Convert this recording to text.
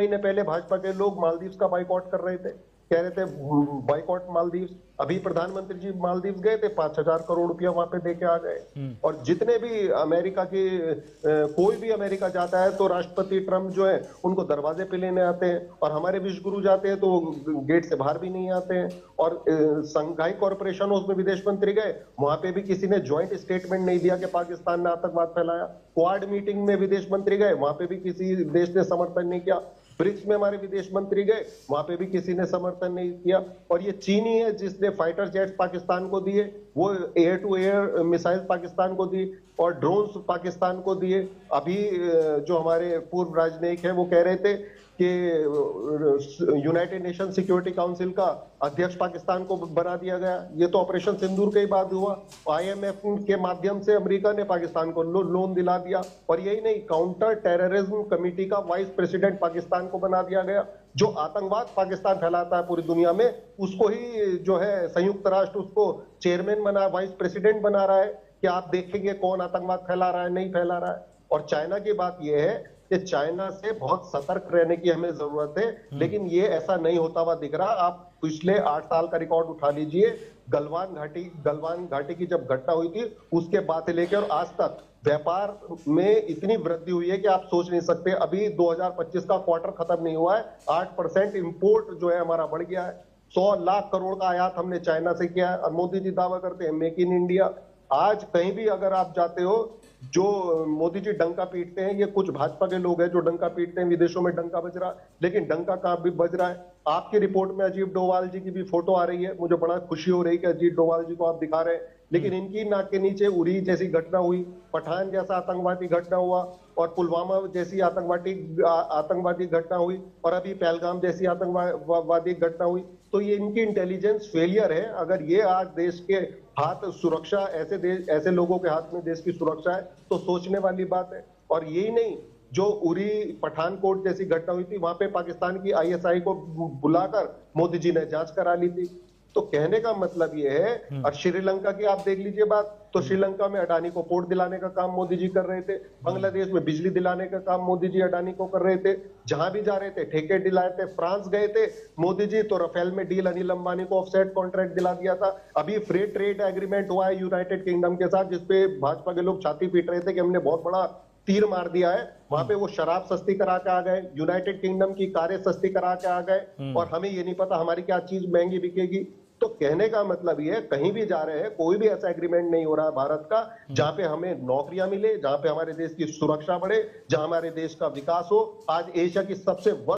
महीने पहले भाजपा के लोग मालदीव्स का बाइकआउट कर रहे थे, कह रहे थे बाइकआउट मालदीव्स। अभी प्रधानमंत्री जी मालदीव्स गए थे, 5,000 करोड़ रुपया वहां पे देके आ गए। और जितने भी अमेरिका के कोई भी अमेरिका जाता है तो राष्ट्रपति ट्रम्प जो है उनको दरवाजे पे लेने आते हैं, और हमारे विश्व गुरु जाते हैं तो गेट से बाहर भी नहीं आते हैं। और संघाई कॉर्पोरेशन उसमें विदेश मंत्री गए, वहां पे भी किसी ने ज्वाइंट स्टेटमेंट नहीं दिया कि पाकिस्तान ने आतंकवाद फैलाया। क्वाड मीटिंग में विदेश मंत्री गए, वहां पे भी किसी देश ने समर्थन नहीं किया। ब्रिक्स में हमारे विदेश मंत्री गए, वहां पे भी किसी ने समर्थन नहीं किया। और ये चीन ही है जिसने फाइटर जेट्स पाकिस्तान को दिए, वो air to air missile Pakistan को दी, और ड्रोन्स पाकिस्तान को दिए। अभी जो हमारे पूर्व राजनयिक है वो कह रहे थे कि यूनाइटेड नेशन सिक्योरिटी काउंसिल का अध्यक्ष पाकिस्तान को बना दिया गया। ये तो ऑपरेशन सिंदूर के ही बाद हुआ। आईएमएफ के माध्यम से अमेरिका ने पाकिस्तान को लोन दिला दिया। और यही नहीं, काउंटर टेररिज्म कमेटी का वाइस प्रेसिडेंट पाकिस्तान को बना दिया गया। जो आतंकवाद पाकिस्तान फैलाता है पूरी दुनिया में, उसको ही जो है संयुक्त राष्ट्र उसको चेयरमैन बना, वाइस प्रेसिडेंट बना रहा है कि आप देखेंगे कौन आतंकवाद फैला रहा है, नहीं फैला रहा है। और चाइना की बात यह है कि चाइना से बहुत सतर्क रहने की हमें जरूरत है, लेकिन ये ऐसा नहीं होता हुआ दिख रहा। आप पिछले 8 साल का रिकॉर्ड उठा लीजिए, गलवान घाटी की जब घटना हुई थी उसके बाद से लेकर और आज तक व्यापार में इतनी वृद्धि हुई है कि आप सोच नहीं सकते। अभी 2025 का क्वार्टर खत्म नहीं हुआ है, 8% इंपोर्ट जो है हमारा बढ़ गया है। 100 लाख करोड़ का आयात हमने चाइना से किया है। और मोदी जी दावा करते हैं मेक इन इंडिया। आज कहीं भी अगर आप जाते हो, जो मोदी जी डंका पीटते हैं, ये कुछ भाजपा के लोग हैं जो डंका पीटते हैं, विदेशों में डंका बज रहा है, लेकिन डंका कहां भी बज रहा है। आपकी रिपोर्ट में अजीत डोभाल जी की भी फोटो आ रही है, मुझे बड़ा खुशी हो रही है कि अजीत डोभाल जी को आप दिखा रहे हैं, लेकिन इनकी नाक के नीचे उरी जैसी घटना हुई, पठान जैसा आतंकवादी घटना हुआ, और पुलवामा जैसी आतंकवादी घटना हुई, और अभी पहलगाम जैसी आतंकवादी घटना हुई। तो ये इनकी इंटेलिजेंस फेलियर है। अगर ये आज देश के हाथ सुरक्षा, ऐसे लोगों के हाथ में देश की सुरक्षा है, तो सोचने वाली बात है। और यही नहीं, जो उरी पठानकोट जैसी घटना हुई थी, वहां पे पाकिस्तान की आईएसआई को बुलाकर मोदी जी ने जांच करा ली थी। तो कहने का मतलब ये है। और श्रीलंका की आप देख लीजिए बात, तो श्रीलंका में अडानी को पोर्ट दिलाने का काम मोदी जी कर रहे थे, बांग्लादेश में बिजली दिलाने का काम मोदी जी अडानी को कर रहे थे, जहां भी जा रहे थे ठेके दिलाए थे। फ्रांस गए थे मोदी जी, तो राफेल में डील अनिल अंबानी को ऑफसेट कॉन्ट्रैक्ट दिला दिया था। अभी फ्री ट्रेड एग्रीमेंट हुआ है यूनाइटेड किंगडम के साथ, जिसपे भाजपा के लोग छाती पीट रहे थे कि हमने बहुत बड़ा तीर मार दिया है। वहां पे वो शराब सस्ती करा के आ गए, यूनाइटेड किंगडम की कारें सस्ती करा के आ गए, और हमें ये नहीं पता हमारी क्या चीज महंगी बिकेगी। तो कहने का मतलब ये है, कहीं भी जा रहे हैं, कोई भी ऐसा एग्रीमेंट नहीं हो रहा है भारत का जहां पे हमें नौकरियां मिले, जहां पे हमारे देश की सुरक्षा बढ़े, जहां हमारे देश का विकास हो। आज एशिया की सबसे